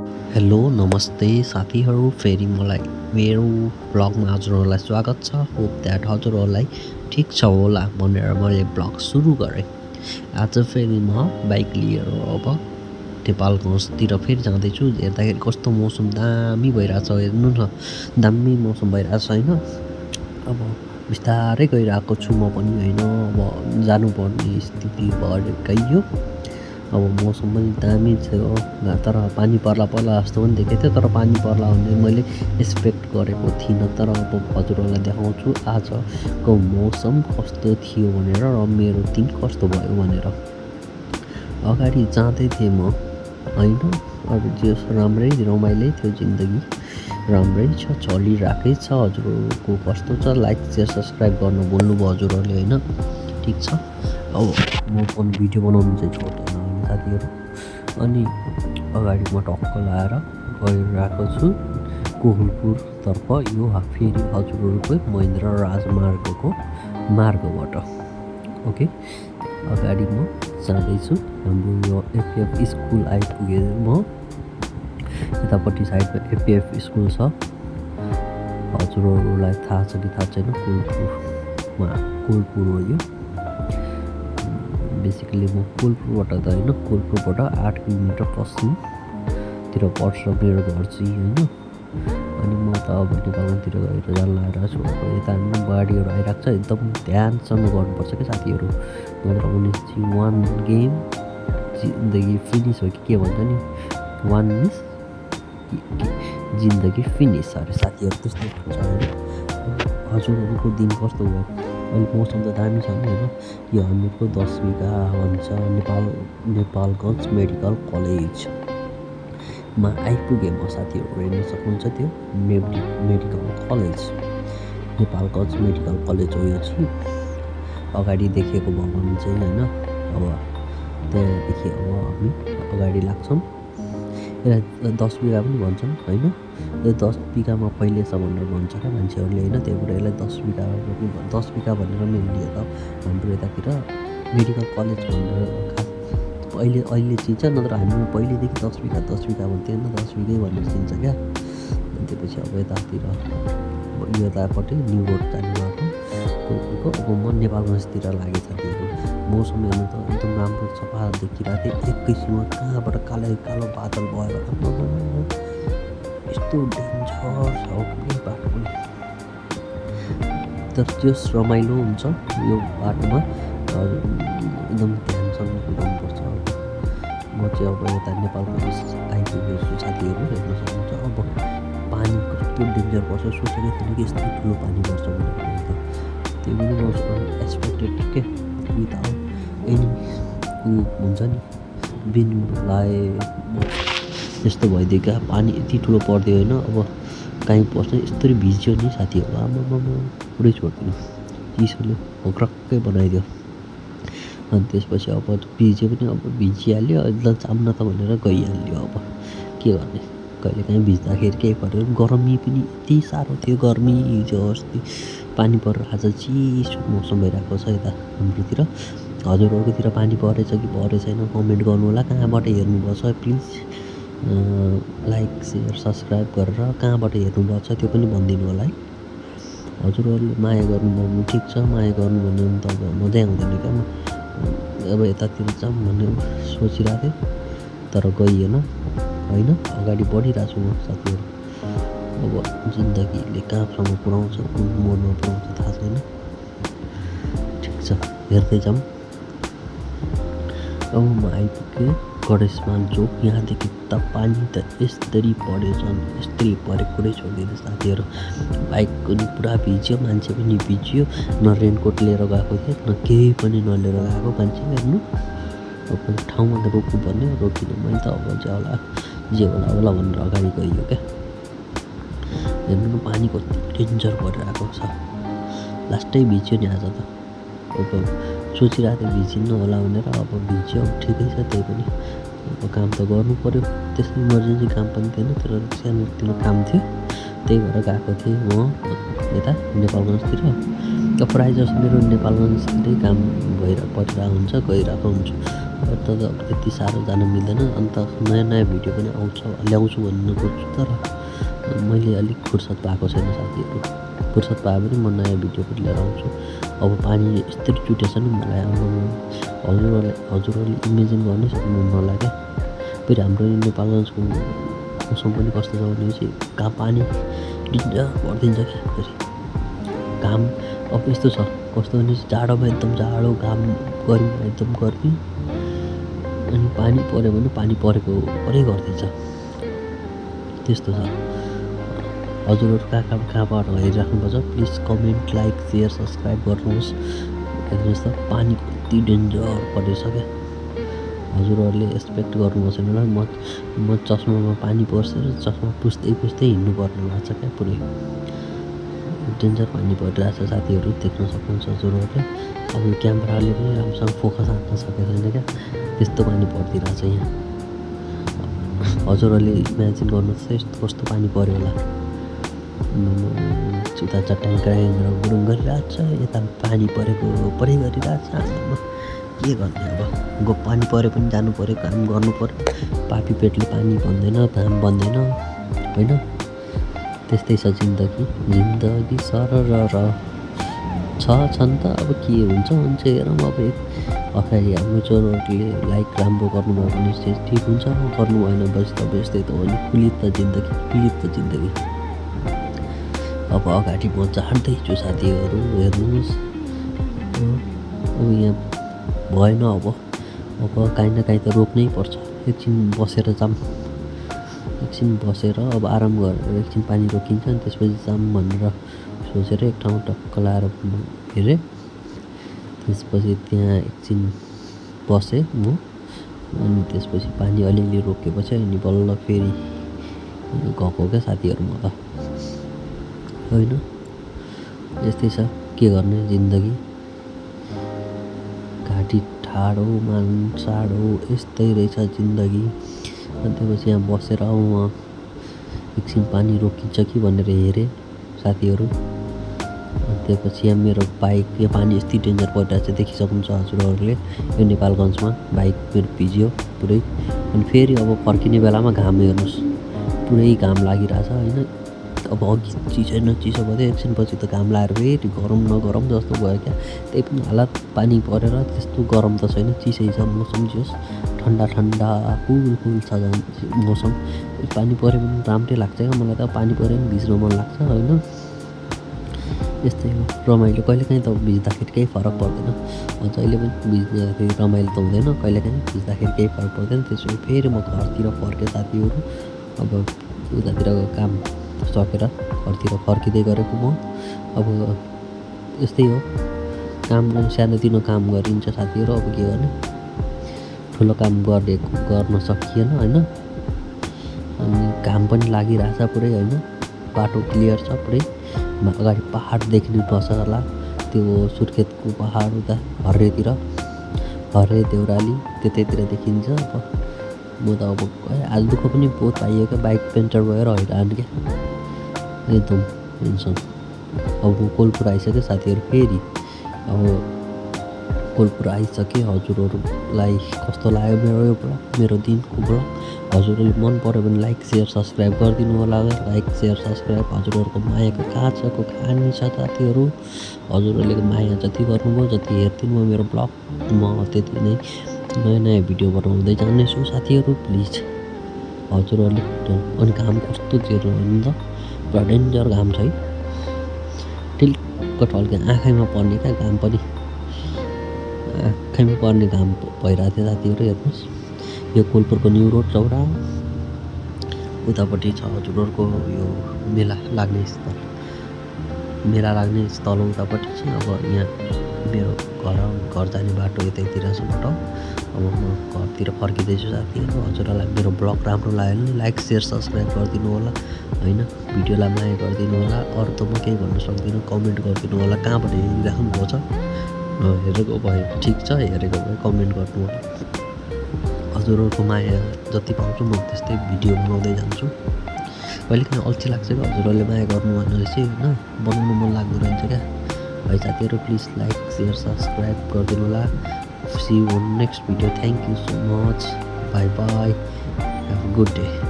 Hello नमस्ते साथीहरू, फेरि मलाई मेरो ब्लगमा हजुरहरूलाई स्वागत छ। होप द्याट हजुरहरूलाई ठिक छ होला भनेर मैले ब्लग सुरु गरेँ। आज फेरि म बाइक लिएर अब नेपालगञ्जतिर फेरि जाँदैछु। हेर्दाखेरि कस्तो मौसम दामी भइरहेछ, हेर्नु न, दामी मौसम भइरहेछ होइन। अब बिस्तारै गइरहेको छु म पनि होइन, अब जानुपर्ने स्थिति भएकै हो। अब मौसम पनि दामी थियो, तर पानी पर्ला जस्तो पनि देखेको थियो, तर पानी पर्ला भन्ने मैले एक्सपेक्ट गरेको थिइनँ। तर अब हजुरहरूलाई देखाउँछु आजको मौसम कस्तो थियो भनेर र मेरो दिन कस्तो भयो भनेर। अगाडि जाँदै थिएँ म होइन, अब जे राम्रै रमाइलै थियो, जिन्दगी राम्रै छ, चलिरहेकै छ। हजुरहरूको कस्तो छ, लाइक सेयर सब्सक्राइब गर्न भुल्नुभयो हजुरहरूले होइन, ठिक छ। अब म पनि भिडियो बनाउनु चाहिँ छोड्दैन साथीहरू। अनि अगाडि म टक्क लाएर गइरहेको छु कोहलपुरतर्फ, यो फेरि हजुरहरूकै महेन्द्र राजमार्गको मार्गबाट। ओके, अगाडि म जाँदैछु, हाम्रो यो एपिएफ स्कुल आइपुगेँ म। यतापट्टि साइडमा एपिएफ स्कुल छ, हजुरहरूलाई थाहा छ कि थाहा छैन, कोहलपुर हो यो। बेसिकली म कोहलपुरबाट त होइन, कोहलपुरबाट 8 किलोमिटर पश्चिमतिर पर्छ मेरो घर चाहिँ होइन। अनि म त अब नेपालतिर गएर जान लागेर छु। अब यता हाम्रो बाढीहरू आइरहेको छ, एकदम ध्यानसँग गर्नुपर्छ क्या साथीहरू, नत्र भने चाहिँ वान गेम जिन्दगी फिनिस हो कि के भन्छ नि, वान मिस जिन्दगी फिनिस अरे साथीहरू, त्यस्तो हुन्छ होइन। हजुरहरूको दिन कस्तो भयो? अहिले मौसम त दामी छ नि होइन। यो हामीहरूको 10 बिघा भन्छ नेपालगञ्ज मेडिकल कलेजमा आइपुगेँ म साथीहरू, हेर्न सक्नुहुन्छ त्यो medical college, Nepalgunj medical college हो यो चाहिँ। अगाडि देखेको भवन चाहिँ होइन, अब त्यहाँदेखि अब हामी अगाडि लाग्छौँ। यसलाई 10 बिघा पनि भन्छन् होइन, यो 10 बिघामा फैलिएछ भनेर भन्छ क्या मान्छेहरूले होइन, त्यही भएर यसलाई 10 बिघा भनेर मैले त हाम्रो यतातिर मेडिकल कलेज भनेर खास अहिले चिन्छ, नत्र हामी पहिलेदेखि 10 बिघा भन्थ्यो होइन, 10 बिघै भनेर चिन्छ क्या। अनि त्यसपछि अब यतातिर यतापट्टि न्यु रोड जाने बाटो अब म नेपालगञ्जतिर लागेँ साथीहरू। मौसम हेर्नु त एकदम राम्रो सफा देखिरहेको थियो, एकैछिनमा कहाँबाट कालो बादल भएर यस्तो डेन्जर छ के बाटो पनि। तर त्यस रमाइलो हुन्छ यो बाटोमा, एकदम ध्यानसँग कुदाउनुपर्छ। म चाहिँ अब यता नेपालगञ्ज आइपुगेको छु साथीहरू, हेर्न सक्नुहुन्छ। अब पानी कस्तो डेन्जर पर्छ, सोचेकै थिएन कि यस्तो ठुलो पानी पर्छ भनेर। त त्यो पनि म एक्सपेक्टेड के विदाउट एनी हुन्छ नि, बिनलाई यस्तो भइदियो क्या, पानी यति ठुलो परिदियो होइन। अब काहीँ पर्छ यस्तरी भिज्यो नि साथीहरू, आमामा पुरै छोडिदिनु, चिसोले भोक्रक्कै बनाइदियो। अनि त्यसपछि अब भिज्यो पनि, अब भिजिहाल्यो, ल जाऊँ न त भनेर गइहाल्यो। अब के गर्ने, कहिलेकाहीँ भिज्दाखेरि केही पऱ्यो। गर्मी पनि यति साह्रो थियो, गर्मी हिजो अस्ति पानी परेर आज चिसो मौसम भइरहेको छ यता हाम्रोतिर। हजुरहरूकोतिर पानी परेछ कि परेको छैन कमेन्ट गर्नु होला। कहाँबाट हेर्नुभएको छ प्लिज लाइक सेयर सब्सक्राइब गरेर कहाँबाट हेर्नुभएको छ त्यो पनि भनिदिनु होला है। हजुरहरूले माया गर्नुभयो भने ठिक छ, माया गर्नु भन्यो भने त अब मजै आउँदैन क्या। म अब यतातिर जाऊँ भन्ने सोचिरहेको थिएँ, तर गइएन होइन, अगाडि बढिरहेको छु म साथीहरू। अब जिन्दगीले कहाँसम्म पुऱ्याउँछ, कुन मोडमा पुऱ्याउँछ थाहा छैन, ठिक छ हेर्दै जाऊँ। अब म आइपुगेँ गणेशमान चोक। यहाँदेखि त पानी त यस्तरी परेछन्, यस्तरी परे कुरै छोडिदिनु साथीहरू। बाइक पनि पुरा भिज्यो, मान्छे पनि भिज्यो, न रेनकोट लिएर गएको थिएँ, न केही पनि नलिएर गएको मान्छे। हेर्नु अब ठाउँमा त रोक्नु पर्ने, रोकिनँ मैले त। अब जे होला भनेर अगाडि गइयो क्या। हेर्नु न पानी कति डेन्जर परिरहेको छ, लास्टै भिज्यो नि आज त। अब सोचिरहेको थिएँ भिजिन्न होला भनेर, अब भिज्यो, ठिकै छ। त्यही पनि अब काम त गर्नु पऱ्यो, त्यस्तो इमर्जेन्सी काम पनि थिएन, तर सानोतिनो काम थियो, त्यही भएर गएको थिएँ म यता नेपालगञ्जतिर। प्रायः जस्तो मेरो नेपालगञ्जतिरै काम परिरहेको हुन्छ, गइरहेको हुन्छु। त अब त्यति साह्रो जान मिल्दैन। अन्त नयाँ भिडियो पनि ल्याउँछु भन्ने खोज्छु, तर मैले अलिक फुर्सद पाएको छैन साथीहरू। फुर्सद पाए पनि म नयाँ भिडियो पनि लिएर आउँछु। अब पानी यस्तरी चुटेछ नि मलाई हजुरहरूले इमेजिन गर्नै सक्नुहुन्न क्या। फेरि हाम्रो नेपालगञ्जको मौसम पनि कस्तो छ भनेपछि कहाँ पानी डिन्जर परिदिन्छ क्या। फेरि घाम अब यस्तो छ कस्तो भनेपछि जाडोमा एकदम जाडो, घाम गर्मीमा एकदम गर्मी, अनि पानी पऱ्यो भने पानी परेको परै गरिदिन्छ, त्यस्तो छ। हजुरहरू कहाँबाट हेरिराख्नुपर्छ please comment, like, share, subscribe गर्नुहोस्। हेर्नुहोस् त पानी कति डेन्जर परेछ क्या। हजुरहरूले एक्सपेक्ट गर्नुभएको छैन होला। म चस्मामा पानी पर्छ र चस्मा पुस्दै हिँड्नु पर्ने भएको छ क्या। पुरै डेन्जर पानी परिरहेछ साथीहरू, देख्न सक्नुहुन्छ हजुरहरूले। अब यो क्यामेराले पनि राम्रोसँग फोकस हान्न सकेको छैन क्या, त्यस्तो पानी परिदिरहेछ यहाँ। हजुरहरूले इमेजिन गर्नुहोस् त यस्तो कस्तो पानी पऱ्यो होला। उता चट्याङ गुरुङ गरिरहेछ, यता पानी परै गरिरहेछ। के गर्ने अब पानी पऱ्यो पनि जानु पऱ्यो, काम गर्नु पऱ्यो। पापी पेटले पानी भन्दैन, घाम भन्दैन होइन। त्यस्तै छ जिन्दगी सरर छन् त। अब के हुन्छ हेरौँ। अब अगाडि हाम्रो छोराहरूले लाइक राम्रो गर्नुभयो भने चाहिँ ठिक हुन्छ, गर्नु भएन बस त यस्तै त हो नि। पीडित त जिन्दगी। अब अगाडि म जाँदैछु साथीहरू, हेर्नुहोस्। अब यहाँ भएन, अब काहीँ न काहीँ त रोक्नै पर्छ। एकछिन बसेर अब आराम गरेर एकछिन पानी रोकिन्छ, अनि त्यसपछि जाम भनेर सोचेर एक ठाउँ टक्क लाएर हेरेँ। त्यसपछि त्यहाँ एकछिन बसेँ म, अनि त्यसपछि पानी अलिअलि रोकेपछि अनि बल्ल फेरि गएको क्या साथीहरू म त होइन। यस्तै छ, के गर्ने जिन्दगी। घाँटी ठाडो, मान साडो, यस्तै रहेछ जिन्दगी। अनि त्यसपछि यहाँ बसेर एकछिन पानी रोकिन्छ कि भनेर हेरेँ साथीहरू। अनि त्यसपछि यहाँ मेरो बाइक, यो पानी यति डेन्जर परिरहेको छ देखिसक्नुहुन्छ हजुरहरूले। यो नेपालगञ्जमा बाइक मेरो भिज्यो पुरै। अनि फेरि अब फर्किने बेलामा घाम हेर्नुहोस्, पुरै घाम लागिरहेछ होइन। अब अघि चिसो भयो, एकछिनपछि त घाम लाएर फेरि गरम न जस्तो भयो क्या। त्यही पनि हालत पानी परेर त्यस्तो गरम त छैन, चिसै छ मौसम। जोस् ठन्डा कुल छ मौसम। पानी पऱ्यो भने राम्रै लाग्छ क्या मलाई त। पानी पऱ्यो भने भिज्न मन लाग्छ होइन। यस्तै हो रमाइलो। कहिलेकाहीँ त भिज्दाखेरि केही फरक पर्दैन, जहिले पनि भिज्दाखेरि रमाइलो त हुँदैन, कहिलेकाहीँ भिज्दाखेरि केही फरक पर्दैन। त्यसपछि फेरि म घरतिर फर्केँ साथीहरू। अब उतातिरको काम सकेर घरतिर फर्किँदै गरेको म। अब यस्तै हो, काम सानोतिनो काम गरिन्छ साथीहरू। अब के गर्ने, ठुलो काम गर्न सकिएन होइन। अनि घाम पनि लागिरहेछ पुरै होइन। बाटो क्लियर छ पुरै। अगाडि पहाड देखिनु पर्छ होला, त्यो सुर्खेतको पहाड उता हर्रे देउराली त्यतैतिर देखिन्छ। अब म त अब आज दुःख पनि बहुत पाइयो क्या, बाइक पेन्चर भएर हैरान क्या एकदम टेन्सन। अब म कोलपुर आइसकेँ साथीहरू। फेरि अब कोलपुर आइसकेँ। हजुरहरूलाई कस्तो लाग्यो मेरो दिनको ब्लग? हजुरहरूले मन पऱ्यो भने लाइक सेयर सब्सक्राइब गरिदिनु होला। लाइक सेयर सब्सक्राइब हजुरहरूको मायाको काँचको खानी छ साथीहरू। हजुरहरूले माया जति गर्नुभयो, जति हेरिदिनु भयो मेरो ब्लग, म त्यति नै नयाँ भिडियो बनाउँदै जानेछु साथीहरू। प्लिज हजुरहरूले। अनि घाम कस्तो जेरो होइन त, पुरा डेन्जर घाम छ है। टिल्क टल्के आँखैमा पर्ने क्या घाम पनि, आँखैमा पर्ने घाम भइरहेको थियो साथीहरू। हेर्नुहोस् यो कोलपुरको न्यु रोड चौरा, उतापट्टि छ हजुरहरूको यो मेला लाग्ने स्थल उतापट्टि छ। अब यहाँ मेरो घर जाने बाटो यतैतिर छ बाटो। अब म घरतिर फर्किँदैछु साथीहरू। हजुरहरूलाई मेरो ब्लग राम्रो लाग्यो भने लाइक सेयर सब्सक्राइब गरिदिनु होला होइन। भिडियोलाई माया गरिदिनु होला। अरू त म केही भन्न सक्दिनँ, कमेन्ट गरिदिनु होला कहाँबाट हेरिराख्नु भएको छ। हेरेको भए ठिक छ, हेरेको भए कमेन्ट गर्नु होला। हजुरहरूको माया जति पाउँछु म त्यस्तै भिडियो बनाउँदै जान्छु। कहिलेकाहीँ अल्छी लाग्छ क्या, हजुरहरूले माया गर्नु भएन रहेछ होइन, बनाउनु मन लाग्दो रहेछ क्या है साथीहरू। प्लिज लाइक सेयर सब्सक्राइब गरिदिनु होला। See you on next video. Thank you so much. Bye bye. Have a good day.